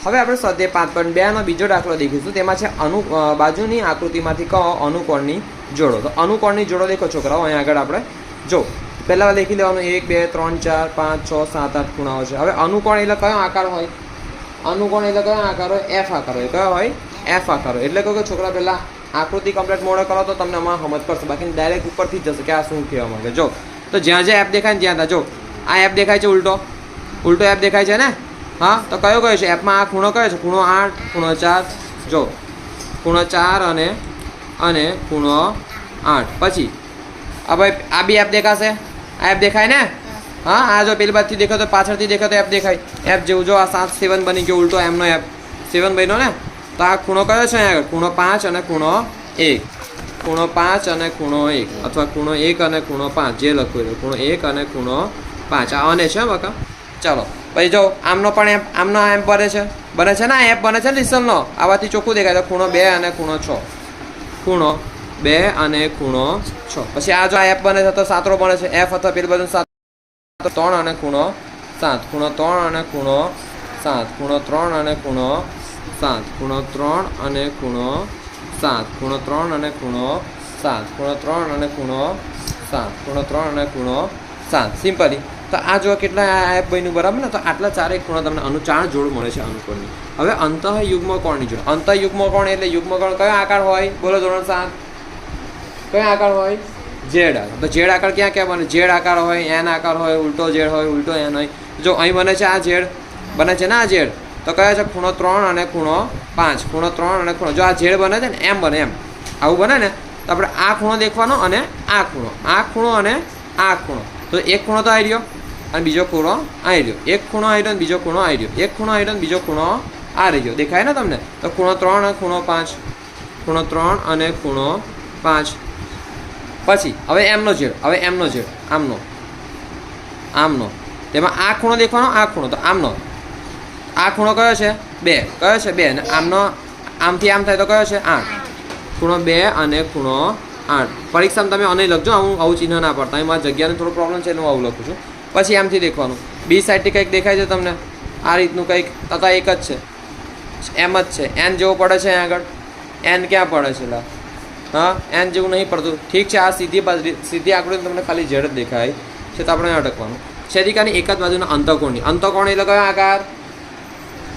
હવે આપણે સ્વાધ્યાય 5.2 નો બીજો દાખલો દેખીશું. તેમાં છે બાજુની આકૃતિમાંથી કહો અનુકોણની જોડો. તો અનુકોણની જોડો દેખો છોકરાઓ, અહીંયા આગળ આપણે જો પહેલાં લખી લેવાનું 1 2 3 4 5 6 7 8 ખૂણાઓ છે. હવે અનુકોણ એટલે કયો આકાર હોય? અનુકોણ એટલે કયો આકાર હોય? એફ આકાર હોય. કયો હોય? એફ આકાર હોય. એટલે કહો કે છોકરા પહેલાં આકૃતિ કમ્પ્લીટ મોડે કરો તો તમને આમાં સમજ પડશે, બાકી ડાયરેક્ટ ઉપરથી જ જશે કે આ શું કહેવા માંગે. જો તો જ્યાં જ્યાં એફ દેખાય ને ત્યાં જો આ એફ દેખાય છે, ઉલટો એફ દેખાય છે ને. હા, તો કયો છે એફમાં? આ ખૂણો કયો છે? ખૂણો 8, ખૂણો 4. જો ખૂણો 4 અને ખૂણો 8. પછી આ ભાઈ આ બી એફ દેખાશે, આ એફ દેખાય ને. હા, આ જો પેલી બાજુથી દેખો તો પાછળથી દેખો તો એફ દેખાય, એફ જેવું. જો આ 7 7 બની ગયો, ઉલટો એમનો એફ 7 બન્યો ને. તો આ ખૂણો કયો છે અહીંયા આગળ? ખૂણો 5 અને ખૂણો 1. ખૂણો 5 અને ખૂણો 1, અથવા ખૂણો 1 અને ખૂણો 5, જે લખ્યું છે. ખૂણો 1 અને ખૂણો 5 આ અને છે બકા. ચાલો પછી જો આમનો પણ એફ, આમનો એફ બને છે ને, એફ બને છે ને રિસલનો. આવાથી ચોખ્ખું દેખાય. તો ખૂણો 2 અને ખૂણો 6. ખૂણો 2 અને ખૂણો 6. પછી આ જો આ એફ બને છે તો સાતરો બને છે. એફ અથવા પેલી બાજુ 3 અને ખૂણો 7. ખૂણો 3 અને ખૂણો 7. ખૂણો 3 અને ખૂણો 7. ખૂણો 3 અને ખૂણો 7. ખૂણો 3 અને ખૂણો 7. ખૂણો 3 અને ખૂણો 7. ખૂણો 3 અને ખૂણો 7. સિમ્પલી. તો આ જો કેટલા આ એફ બન્યું બરાબર ને. તો આટલા ચારેય ખૂણા તમને 4 જોડ મળે છે અનુકોણની. હવે અંતઃયુગ્મકોણની જોડ. અંતઃયુગ્મકોણ એટલે યુગ્મકોણ કયો આકાર હોય? બોલો ધોરણ 7. કયો આકાર હોય? ઝેડ આકાર. તો ઝેડ આકાર ક્યાં ક્યાં બને? ઝેડ આકાર હોય, એન આકાર હોય, ઉલટો ઝેડ હોય, ઉલટો એન હોય. જો અહીં બને છે આ ઝેડ, બને છે ને આ ઝેડ. તો કયો છે? ખૂણો 3 અને ખૂણો 5. ખૂણો 3 અને ખૂણો, જો આ ઝેડ બને છે ને એમ બને, એમ આવું બને ને. તો આપણે આ ખૂણો દેખવાનો અને આ ખૂણો અને આ ખૂણો. તો એક ખૂણો તો આવી રહ્યો અને બીજો ખૂણો આવી રહ્યો. એક ખૂણો આવી રહ્યો અને બીજો ખૂણો આવી રહ્યો. એક ખૂણો આવી રહ્યો અને બીજો ખૂણો આ રહ્યો. દેખાય ને તમને? તો ખૂણો 3 અને ખૂણો 5. ખૂણો 3 અને ખૂણો 5. પછી હવે એમનો ઝેડ આમનો. તેમાં આ ખૂણો દેખવાનો, આ ખૂણો. તો આમનો આ ખૂણો કયો છે? 2. કયો છે? 2. અને આમનો આમથી આમ થાય તો કયો છે? 8. ખૂણો 2 અને ખૂણો 8. પરીક્ષામાં તમે અને લખજો, હું આવું ચિહ્ન ના પડતા. એમાં જગ્યાનો થોડો પ્રોબ્લેમ છે એટલે હું આવું લખું છું. પછી આમથી દેખવાનું. બી સાઈડથી કંઈક દેખાય છે તમને આ રીતનું કંઈક, તથા એક જ છે, એમ જ છે. એન જેવો પડે છે અહીંયા આગળ. એન ક્યાં પડે છે? લા હા, એન જેવું નહીં પડતું. ઠીક છે, આ સીધી આકૃતિ તમને ખાલી ઝેડ જ દેખાય છે. તો આપણે અટકવાનું. છેદિકાની એક જ બાજુના અંતઃકોણની. અંતઃકોણ એટલે કયો આકાર?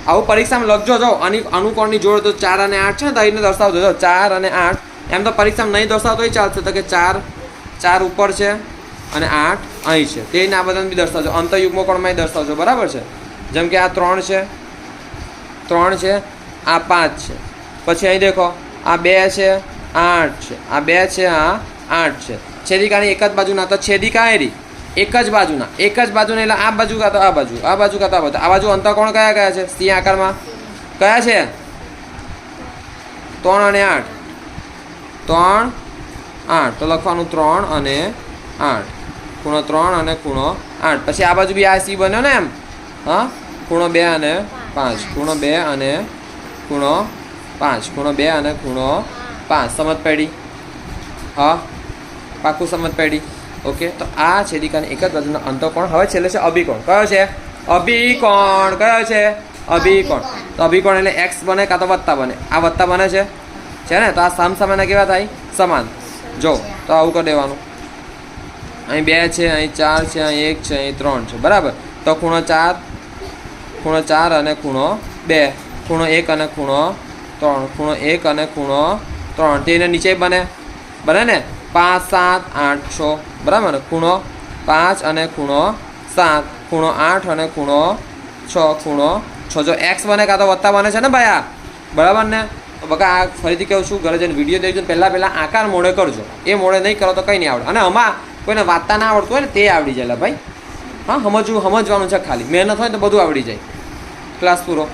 આવું પરીક્ષામાં લખજો. જો અનુકોણની જોડ તો 4 અને 8 છે ને, તો એને દર્શાવજો. જો 4 અને 8. એમ તો પરીક્ષામાં નહીં દર્શાવતો ચાલશે. તો કે 4 ઉપર છે અને 8 અહીં છે. તેને આ બધાને બી દર્શાવજો. અંતઃયુગ્મકોણમાં દર્શાવજો, બરાબર છે. જેમ કે આ 3 છે, આ 5 છે. પછી અહીં દેખો આ 2 છે, આ 8 છે. આ 2 છે, આ 8 છે. છેદિકાની એક જ બાજુના. તો છેદિકા એરી એક જ બાજુના એટલે આ બાજુ કાં તો આ બાજુ, આ બાજુ કાં તો આ બાજુ. આ બાજુ અંતઃકોણ કયા છે? સી આકારમાં કયા છે? 3 અને 8. 3 8. તો લખવાનું 3 અને 8. ખૂણો 3 અને ખૂણો 8. પછી આ બાજુ બી આ સી બન્યો ને એમ. હા, ખૂણો 2 અને 5. ખૂણો 2 અને ખૂણો 5. ખૂણો 2 અને ખૂણો 5. સમજ પડી? હા, પાકું સમજ પડી. ઓકે. તો આ છેદિકાની એક જ બાજુના અંતઃકોણ. હવે છેલ્લે છે અભિકોણ. કયો છે? અભિકોણ. કયો છે? અભિકોણ. તો અભિકોણ એટલે એક્સ બને કાં તો વત્તા બને. આ વત્તા બને છે ને. તો આ સામસામેના કેવા થાય? સમાન. જો તો આવું કરી દેવાનું. અહીં 2 છે, અહીં 4 છે, અહીં 1 છે, અહીં 3 છે, બરાબર. તો ખૂણો 4 અને ખૂણો 2. ખૂણો 1 અને ખૂણો 3. ખૂણો 1 અને ખૂણો 3. તેને નીચે બને ને 5 7 8 6, બરાબર ને. ખૂણો 5 અને ખૂણો 7. ખૂણો 8 અને ખૂણો 6. ખૂણો 6. જો એક્સ બને કાં તો વત્તા બને છે ને ભાઈ આ, બરાબર ને. તો બકા આ ફરીથી કહું છું, ઘરે જઈને વિડીયો દેખજો. પહેલાં આકાર મોડે કરજો. એ મોડે નહીં કરો તો કંઈ નહીં આવડે. અને આમાં કોઈને વાંચતા ના આવડતું હોય ને તે આવડી જાય ભાઈ. હા, સમજવાનું છે ખાલી. મહેનત હોય તો બધું આવડી જાય. ક્લાસ પૂરો.